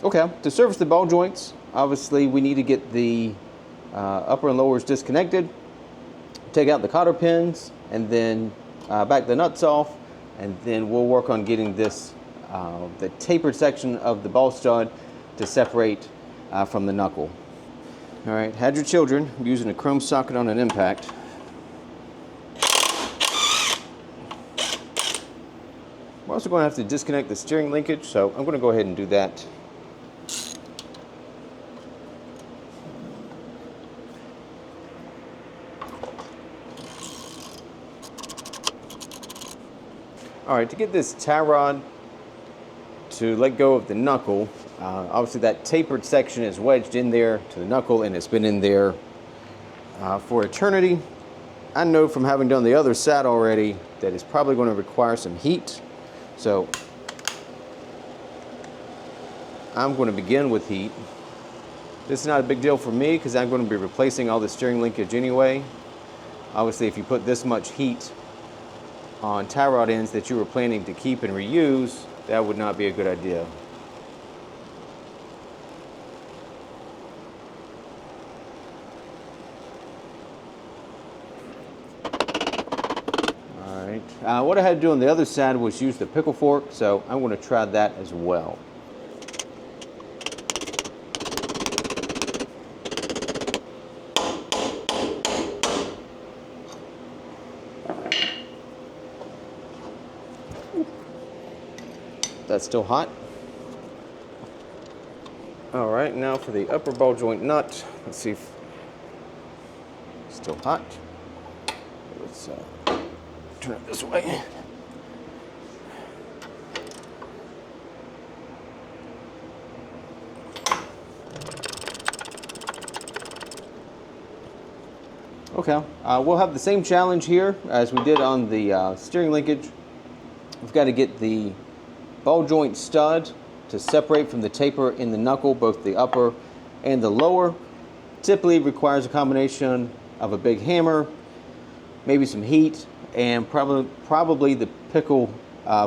Okay, to service the ball joints, obviously we need to get the upper and lowers disconnected, take out the cotter pins, and then back the nuts off, and then we'll work on getting this, the tapered section of the ball stud to separate from the knuckle. All right, had your children. I'm using a chrome socket on an impact. We're also going to have to disconnect the steering linkage, so I'm going to go ahead and do that. All right, to get this tie rod to let go of the knuckle, obviously that tapered section is wedged in there to the knuckle, and it's been in there for eternity. I know from having done the other side already that it's probably going to require some heat. So I'm going to begin with heat. This is not a big deal for me because I'm going to be replacing all the steering linkage anyway. Obviously, if you put this much heat on tie rod ends that you were planning to keep and reuse, that would not be a good idea. All right, what I had to do on the other side was use the pickle fork, so I'm going to try that as well. That's still hot. All right, now for the upper ball joint nut. Let's see if it's still hot. Let's turn it this way. Okay, we'll have the same challenge here as we did on the steering linkage. We've got to get the ball joint stud to separate from the taper in the knuckle, both the upper and the lower. Typically requires a combination of a big hammer, maybe some heat, and probably the pickle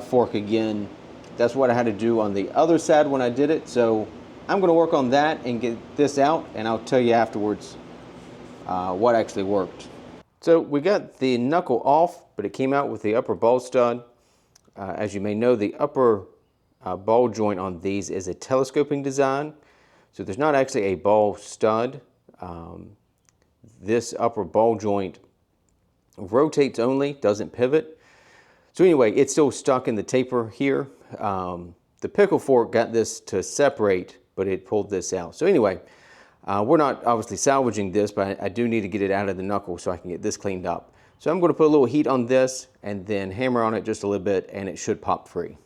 fork again. That's what I had to do on the other side when I did it. So I'm going to work on that and get this out, and I'll tell you afterwards what actually worked. So we got the knuckle off, but it came out with the upper ball stud. As you may know, the upper ball joint on these is a telescoping design. So there's not actually a ball stud. This upper ball joint rotates only, doesn't pivot. So anyway, it's still stuck in the taper here. The pickle fork got this to separate, but it pulled this out. So anyway, we're not obviously salvaging this, but I do need to get it out of the knuckle so I can get this cleaned up. So I'm going to put a little heat on this and then hammer on it just a little bit, and it should pop free.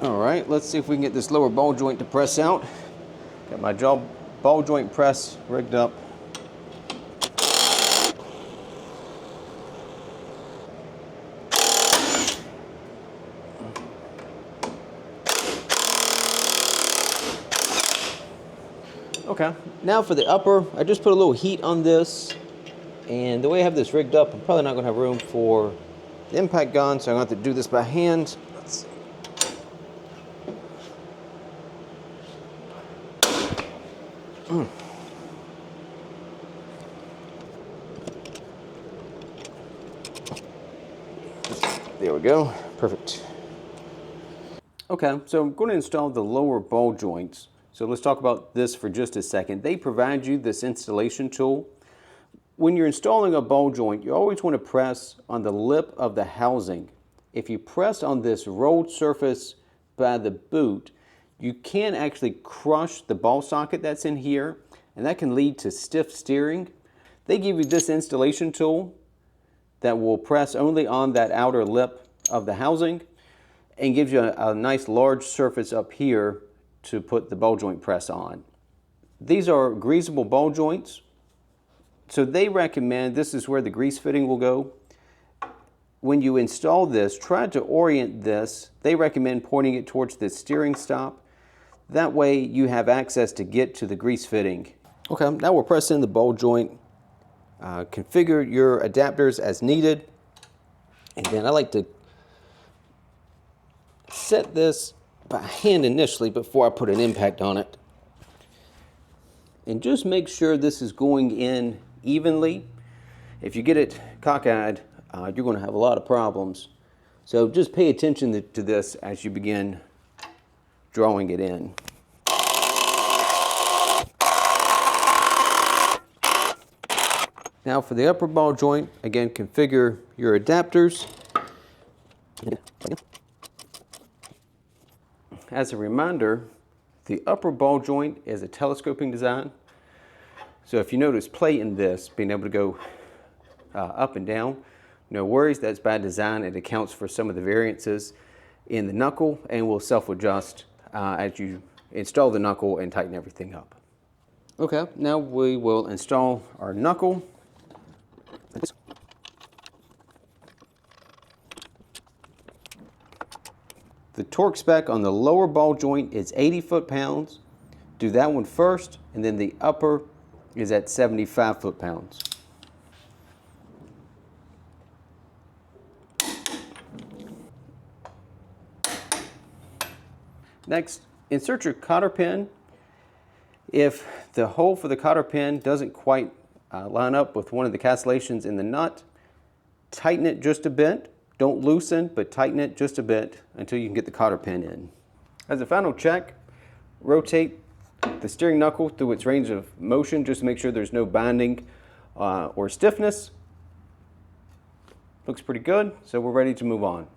All right, let's see if we can get this lower ball joint to press out. Got my ball joint press rigged up. Okay, now for the upper, I just put a little heat on this, and the way I have this rigged up, I'm probably not going to have room for the impact gun, so I'm going to have to do this by hand. Let's see. There we go, perfect. Okay, so I'm going to install the lower ball joints. So let's talk about this for just a second. They provide you this installation tool. When you're installing a ball joint, you always want to press on the lip of the housing. If you press on this rolled surface by the boot, you can actually crush the ball socket that's in here, and that can lead to stiff steering. They give you this installation tool that will press only on that outer lip of the housing and gives you a nice large surface up here to put the ball joint press on. These are greasable ball joints, so they recommend, this is where the grease fitting will go. When you install this, try to orient this. They recommend pointing it towards the steering stop. That way you have access to get to the grease fitting. Okay, now we'll press in the ball joint. Configure your adapters as needed. And then I like to set this by hand initially before I put an impact on it. And just make sure this is going in evenly. If you get it cockeyed, you're going to have a lot of problems. So just pay attention to this as you begin drawing it in. Now for the upper ball joint, again, configure your adapters. As a reminder, the upper ball joint is a telescoping design. So if you notice play in this, being able to go up and down, no worries, that's by design. It accounts for some of the variances in the knuckle and will self-adjust as you install the knuckle and tighten everything up. Okay, now we will install our knuckle. The torque spec on the lower ball joint is 80 foot-pounds. Do that one first, and then the upper is at 75 foot-pounds. Next, insert your cotter pin. If the hole for the cotter pin doesn't quite line up with one of the castellations in the nut, tighten it just a bit. Don't loosen, but tighten it just a bit until you can get the cotter pin in. As a final check, rotate the steering knuckle through its range of motion just to make sure there's no binding or stiffness. Looks pretty good, so we're ready to move on.